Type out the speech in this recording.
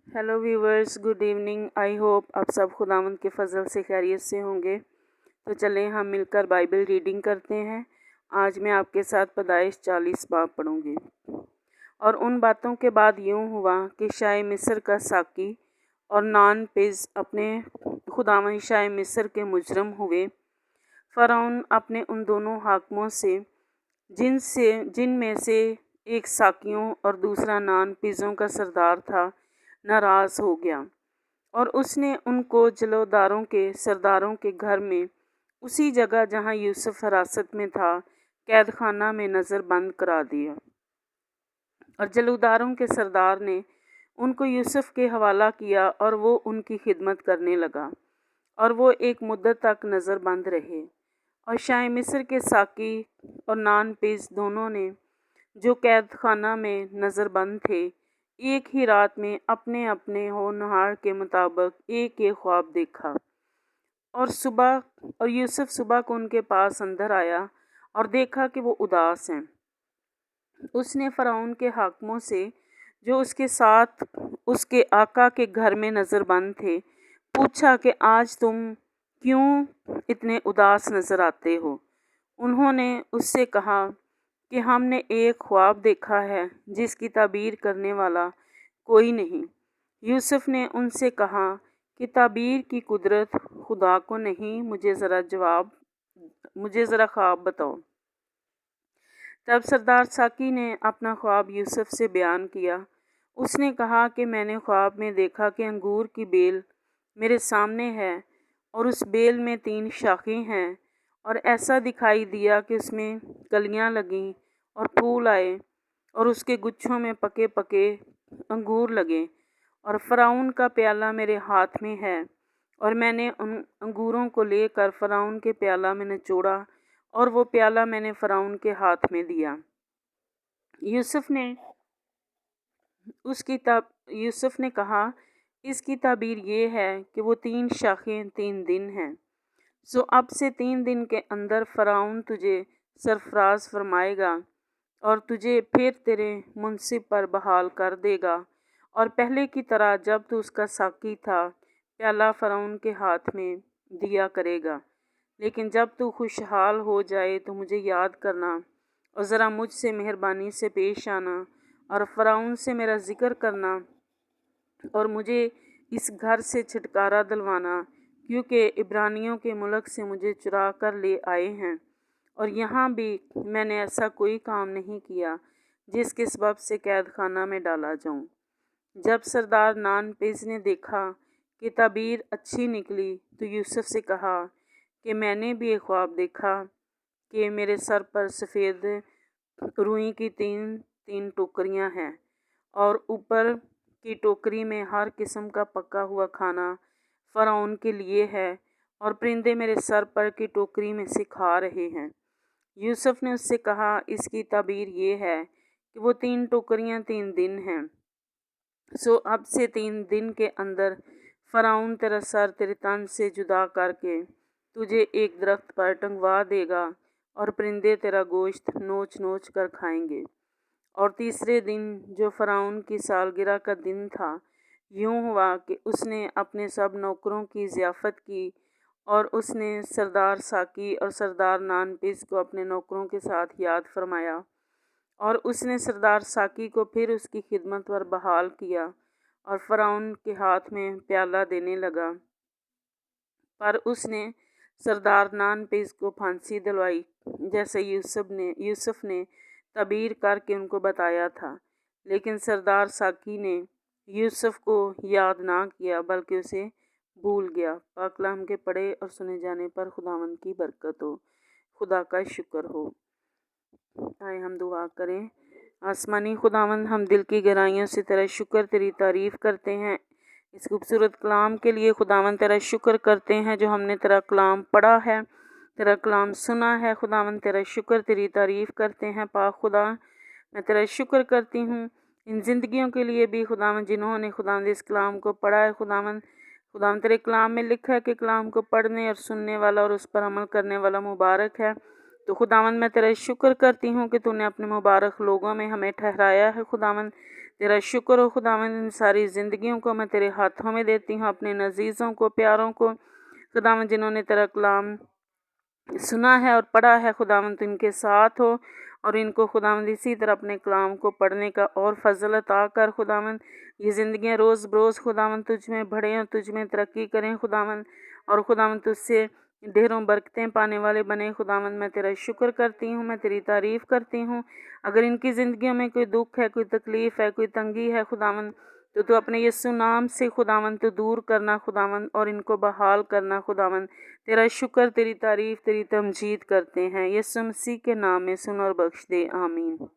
Hello viewers, good evening. I hope आप सब खुदावंद के फजल से खैरियत से होंगे। तो चलें हम मिलकर बाइबल रीडिंग करते हैं। आज मैं आपके साथ पैदाइश 40 बाब पढ़ूंगी। और उन बातों के बाद यूं हुआ कि शाह मिस्र का साकी और नान पेज अपने खुदावंद शाह मिस्र के मुजरम हुए। फ़िरौन अपने उन दोनों हाकिमों से जिनमें से एक साकियों और दूसरा नान पेजों का सरदार था, नाराज़ हो गया और उसने उनको जलोदारों के सरदारों के घर में, उसी जगह जहाँ यूसुफ हिरासत में था, कैद खाना में नज़र बंद करा दिया। और जलोदारों के सरदार ने उनको यूसुफ के हवाला किया और वो उनकी खिदमत करने लगा और वो एक मुद्दत तक नज़र बंद रहे। और शाह मिस्र के साकी और नान पेज दोनों ने, जो कैद खाना में नज़र बंद थे, एक ही रात में अपने अपने होनहार के मुताबिक एक एक ख्वाब देखा। और यूसुफ सुबह को उनके पास अंदर आया और देखा कि वो उदास हैं। उसने फ़िरौन के हाकिमों से, जो उसके साथ उसके आका के घर में नज़रबंद थे, पूछा कि आज तुम क्यों इतने उदास नज़र आते हो। उन्होंने उससे कहा कि हमने एक ख्वाब देखा है जिसकी ताबीर करने वाला कोई नहीं। यूसुफ ने उनसे कहा कि ताबीर की कुदरत खुदा को नहीं, मुझे ज़रा ख्वाब बताओ। तब सरदार साकी ने अपना ख्वाब यूसुफ से बयान किया। उसने कहा कि मैंने ख्वाब में देखा कि अंगूर की बेल मेरे सामने है और उस बेल में 3 शाखें हैं, और ऐसा दिखाई दिया कि उसमें कलियां लगीं और फूल आए और उसके गुच्छों में पके पके अंगूर लगे। और फ़िरौन का प्याला मेरे हाथ में है, और मैंने उन अंगूरों को लेकर फ़िरौन के प्याला में निचोड़ा और वो प्याला मैंने फ़िरौन के हाथ में दिया। यूसुफ ने कहा, इसकी ताबीर ये है कि वो 3 शाखें 3 दिन हैं। सो अब से 3 दिन के अंदर फ़िरौन तुझे सरफराज फरमाएगा और तुझे फिर तेरे मुनसिब पर बहाल कर देगा, और पहले की तरह जब तू उसका साकी था, प्याला फ़िरौन के हाथ में दिया करेगा। लेकिन जब तू खुशहाल हो जाए तो मुझे याद करना और ज़रा मुझसे मेहरबानी से पेश आना और फ़िरौन से मेरा ज़िक्र करना और मुझे इस घर से छुटकारा दिलवाना, क्योंकि इब्रानियों के मुल्क से मुझे चुरा कर ले आए हैं, और यहाँ भी मैंने ऐसा कोई काम नहीं किया जिसके सबब से कैद खाना में डाला जाऊँ। जब सरदार नान पेज ने देखा कि ताबीर अच्छी निकली तो यूसुफ से कहा कि मैंने भी एक ख्वाब देखा कि मेरे सर पर सफ़ेद रुई की 3 टोकरियां हैं, और ऊपर की टोकरी में हर किस्म का पका हुआ खाना फ़िरौन के लिए है, और परिंदे मेरे सर पर की टोकरी में से खा रहे हैं। यूसुफ ने उससे कहा, इसकी ताबीर ये है कि वो 3 टोकरियां 3 दिन हैं। सो अब से 3 दिन के अंदर फ़िरौन तेरा सर तेरे तन से जुदा करके तुझे एक दरख्त पर टंगवा देगा, और परिंदे तेरा गोश्त नोच नोच कर खाएंगे। और तीसरे दिन, जो फ़िरौन की सालगिरह का दिन था, यूं हुआ कि उसने अपने सब नौकरों की ज़ियाफ़त की, और उसने सरदार साकी और सरदार नान पेज को अपने नौकरों के साथ याद फरमाया, और उसने सरदार साकी को फिर उसकी खिदमत पर बहाल किया और फ़िरौन के हाथ में प्याला देने लगा। पर उसने सरदार नान पेज को फांसी दिलवाई, जैसे यूसुफ ने ताबीर करके उनको बताया था। लेकिन सरदार साकी ने यूसुफ को याद ना किया, बल्कि उसे भूल गया। पाक कलाम के पढ़े और सुने जाने पर खुदावंद की बरकत हो, खुदा का शुक्र हो। आए हम दुआ करें। आसमानी खुदावंद, हम दिल की गहराइयों से तेरा शुक्र, तेरी तारीफ़ करते हैं इस खूबसूरत कलाम के लिए। खुदावंद, तेरा शुक्र करते हैं जो हमने तेरा कलाम पढ़ा है, तेरा कलाम सुना है। खुदावंद, तेरा शुक्र, तेरी तारीफ़ करते हैं। पाक खुदा, मैं तेरा शुक्र करती हूँ इन ज़िंदगियों के लिए भी खुदावंद, जिन्होंने खुदावंद इस कलाम को पढ़ा है। खुदावंद, तेरे कलाम में लिखा है कि कलाम को पढ़ने और सुनने वाला और उस पर अमल करने वाला मुबारक है। تو خداوند میں تیرا شکر کرتی ہوں کہ تو نے اپنے مبارک لوگوں میں ہمیں ٹھہرایا ہے خداوند، تیرا شکر ہو خداوند، ان ساری زندگیوں کو میں تیرے ہاتھوں میں دیتی ہوں، اپنے عزیزوں کو، پیاروں کو خداوند، جنہوں نے تیرا کلام سنا ہے اور پڑھا ہے خداوند، تو ان کے ساتھ ہو اور ان کو خداوند اسی طرح اپنے کلام کو پڑھنے کا اور فضل عطا کر خداوند، یہ زندگیاں روز بروز خداوند تجھ میں بڑھیں اور تجھ میں ترقی کریں خداوند، اور خداوند تجھ سے ڈھیروں برکتیں پانے والے بنے خداوند۔ میں تیرا شکر کرتی ہوں، میں تیری تعریف کرتی ہوں۔ اگر ان کی زندگیوں میں کوئی دکھ ہے، کوئی تکلیف ہے، کوئی تنگی ہے خداوند، تو اپنے یسوع نام سے خداوند تو دور کرنا خداوند، اور ان کو بحال کرنا خداوند۔ تیرا شکر، تیری تعریف، تیری تمجید کرتے ہیں، یسوع مسیح کے نام میں سن اور بخش دے، آمین۔